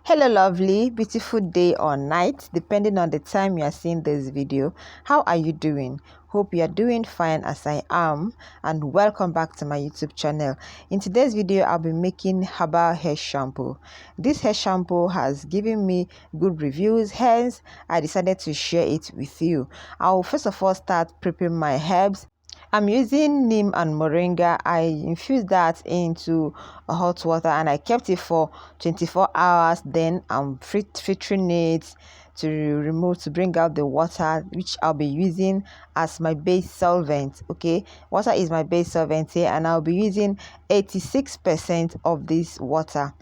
Hello lovely, beautiful day or night depending on the time you are seeing this video. How are you doing? Hope you are doing fine as I am, and welcome back to my YouTube channel. In today's video I'll be making herbal hair shampoo. This hair shampoo has given me good reviews, hence I decided to share it with you. I'll first of all start prepping my herbs. I'm using neem and moringa. I infused that into hot water and I kept it for 24 hours. Then I'm filtering it to bring out the water, which I'll be using as my base solvent. Okay, water is my base solvent here, and I'll be using 86% of this water,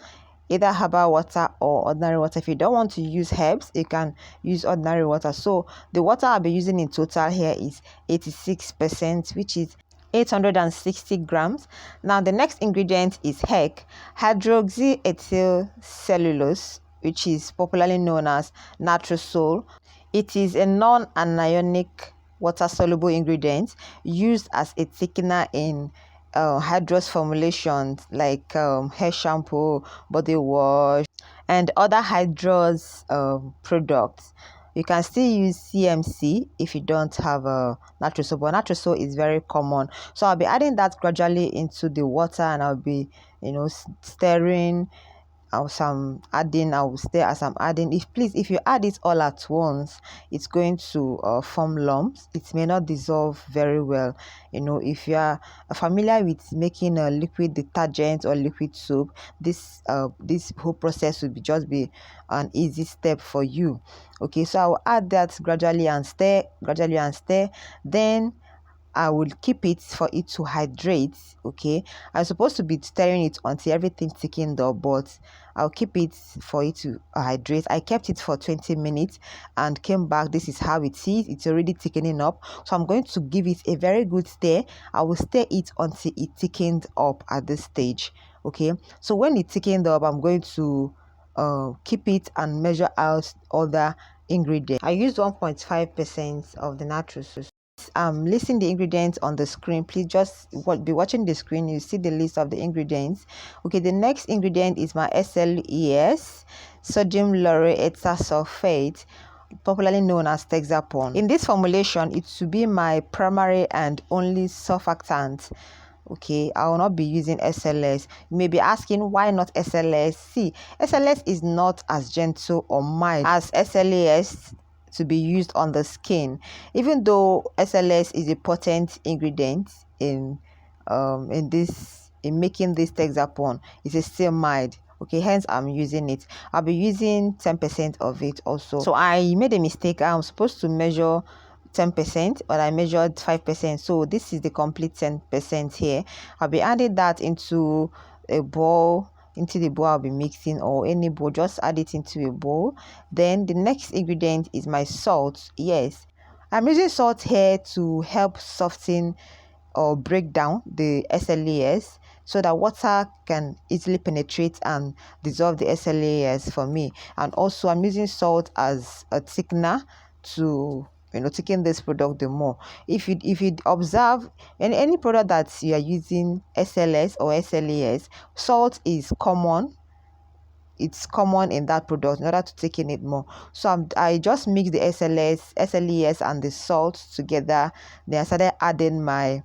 either herbal water or ordinary water. If you don't want to use herbs, you can use ordinary water. So the water I'll be using in total here is 86%, which is 860 grams. Now the next ingredient is hydroxyethyl cellulose, which is popularly known as natrosol. It is a non-anionic water-soluble ingredient used as a thickener in hydrous formulations like hair shampoo, body wash, and other hydrous products. You can still use CMC if you don't have a natrosol, but natrosol is very common. So I'll be adding that gradually into the water, and I'll be stirring. As I'm adding, I will stir as I'm adding. If you add it all at once, it's going to form lumps. It may not dissolve very well. If you are familiar with making a liquid detergent or liquid soap, this whole process will just be an easy step for you. Okay, so I will add that gradually and stir, then I will keep it for it to hydrate. Okay, I'm supposed to be stirring it until everything thickened up, but I'll keep it for it to hydrate. I kept it for 20 minutes and came back. This is how it is. It's already thickening up, so I'm going to give it a very good stir. I will stir it until it thickened up at this stage. Okay, so when it thickened up, I'm going to keep it and measure out other ingredients. I used 1.5% of the natrosol. Listing the ingredients on the screen. Please just be watching the screen. You see the list of the ingredients. Okay, the next ingredient is my SLES, sodium lauryl sulfate, popularly known as Texapon. In this formulation, it should be my primary and only surfactant. Okay, I will not be using SLS. You may be asking, why not SLS? See, SLS is not as gentle or mild as SLES to be used on the skin, even though SLS is a potent ingredient in making this Texapon. It is still mild. Okay, hence I'm using it. I'll be using 10% of it also. So I made a mistake. I'm supposed to measure 10%, but I measured 5%, so this is the complete 10% here. I'll be adding that into a bowl. Into the bowl I'll be mixing, or any bowl, just add it into a bowl. Then the next ingredient is my salt. Yes, I'm using salt here to help soften or break down the SLES, so that water can easily penetrate and dissolve the SLES for me. And also I'm using salt as a thickener to taking this product the more. If you observe any product that you are using SLS or SLES, salt is common. It's common in that product in order to take in it more. So I just mix the SLES and the salt together. Then I started adding my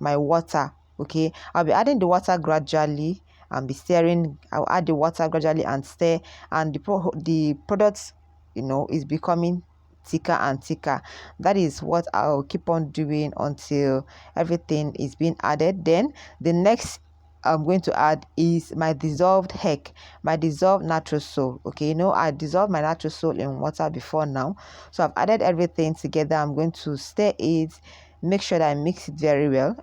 water. Okay, I'll be adding the water gradually and be stirring. I'll add the water gradually and stir, and the product is becoming thicker and thicker. That is what I'll keep on doing until everything is being added. Then the next I'm going to add is my dissolved natrosol. Okay, I dissolved my natrosol in water before now, so I've added everything together. I'm going to stir it, make sure that I mix it very well.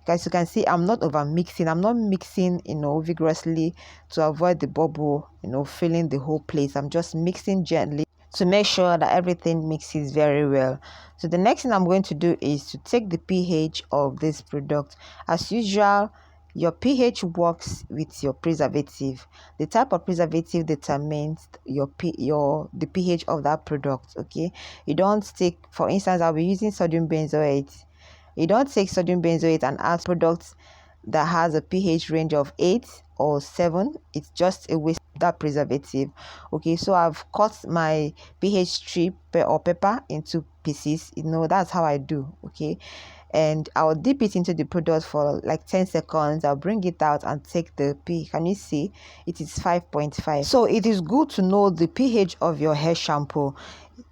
As you can see, I'm not over mixing. I'm not mixing vigorously to avoid the bubble filling the whole place. I'm just mixing gently to make sure that everything mixes very well. So the next thing I'm going to do is to take the pH of this product. As usual, your pH works with your preservative. The type of preservative determines the pH of that product. Okay, you don't take, for instance, I'll be using sodium benzoate. You don't take sodium benzoate and add products that has a pH range of 8 or 7. It's just a waste. that preservative. Okay, so I've cut my pH strip or pepper into pieces. That's how I do. Okay, and I'll dip it into the product for like 10 seconds. I'll bring it out and take the pH. Can you see? It is 5.5. So it is good to know the pH of your hair shampoo,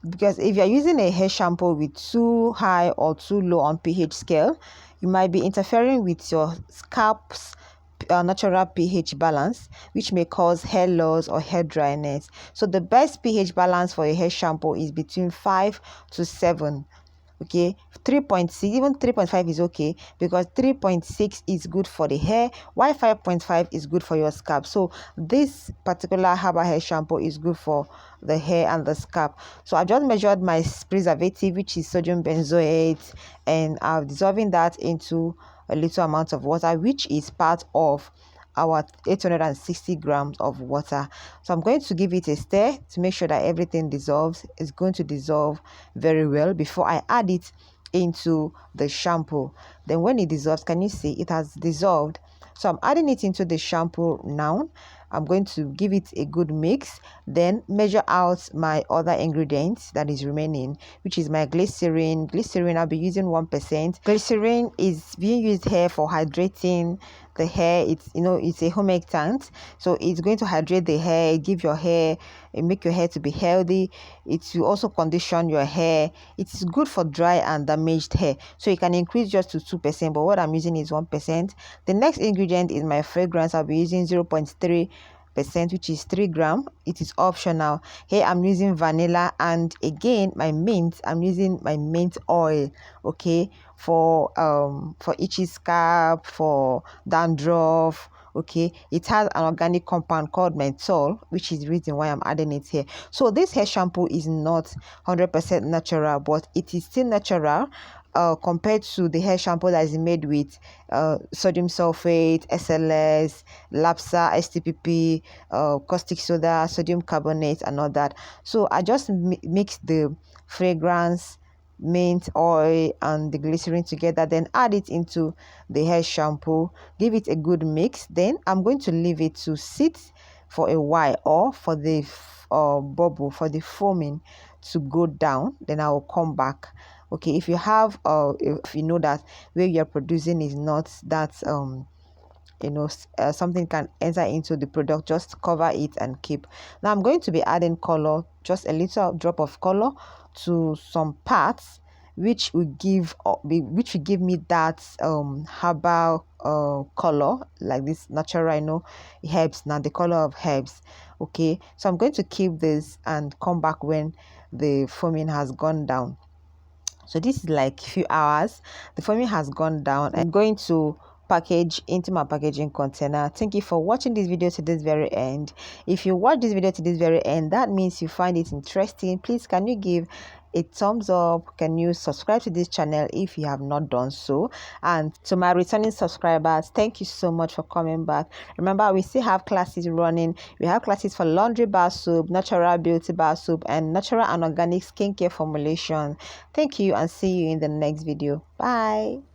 because if you're using a hair shampoo with too high or too low on pH scale, you might be interfering with your scalp's natural pH balance, which may cause hair loss or hair dryness. So the best pH balance for a hair shampoo is between 5 to 7. Okay, 3.6, even 3.5 is okay, because 3.6 is good for the hair, while 5.5 is good for your scalp. So this particular herbal hair shampoo is good for the hair and the scalp. So I just measured my preservative, which is sodium benzoate, and I'm dissolving that into a little amount of water, which is part of our 860 grams of water. So I'm going to give it a stir to make sure that everything dissolves. It's going to dissolve very well before I add it into the shampoo. Then when it dissolves, can you see it has dissolved? So I'm adding it into the shampoo now. I'm going to give it a good mix, then measure out my other ingredients that is remaining, which is my glycerin. I'll be using 1%. Glycerin is being used here for hydrating the hair. It's a humectant, so it's going to hydrate the hair, give your hair, make your hair to be healthy. It will also condition your hair. It's good for dry and damaged hair, so you can increase just to 2%, but what I'm using is 1%. The next ingredient is my fragrance. I'll be using 0.3%, which is 3 grams. It is optional. Here I'm using vanilla, and again my mint, I'm using my mint oil, okay, for itchy scalp, for dandruff. Okay, it has an organic compound called menthol, which is the reason why I'm adding it here. So this hair shampoo is not 100% natural, but it is still natural compared to the hair shampoo that is made with sodium sulfate, SLS, LAPSA, STPP, caustic soda, sodium carbonate, and all that. So I just mix the fragrance, mint oil, and the glycerin together, then add it into the hair shampoo, give it a good mix. Then I'm going to leave it to sit for a while, or for the bubble, for the foaming to go down. Then I will come back. Okay, if you have if you know that where you're producing is not that something can enter into the product, just cover it and keep. Now I'm going to be adding color, just a little drop of color to some parts, which will give me that herbal color, like this natural herbs, now the color of herbs. Okay, so I'm going to keep this and come back when the foaming has gone down. So this is like a few hours. The foaming has gone down. I'm going to package into my packaging container. Thank you for watching this video to this very end. If you watch this video to this very end, that means you find it interesting. Please, can you give a thumbs up? Can you subscribe to this channel if you have not done so? And to my returning subscribers, thank you so much for coming back. Remember, we still have classes running. We have classes for laundry bar soap, natural beauty bar soap, and natural and organic skincare formulation. Thank you, and see you in the next video. Bye.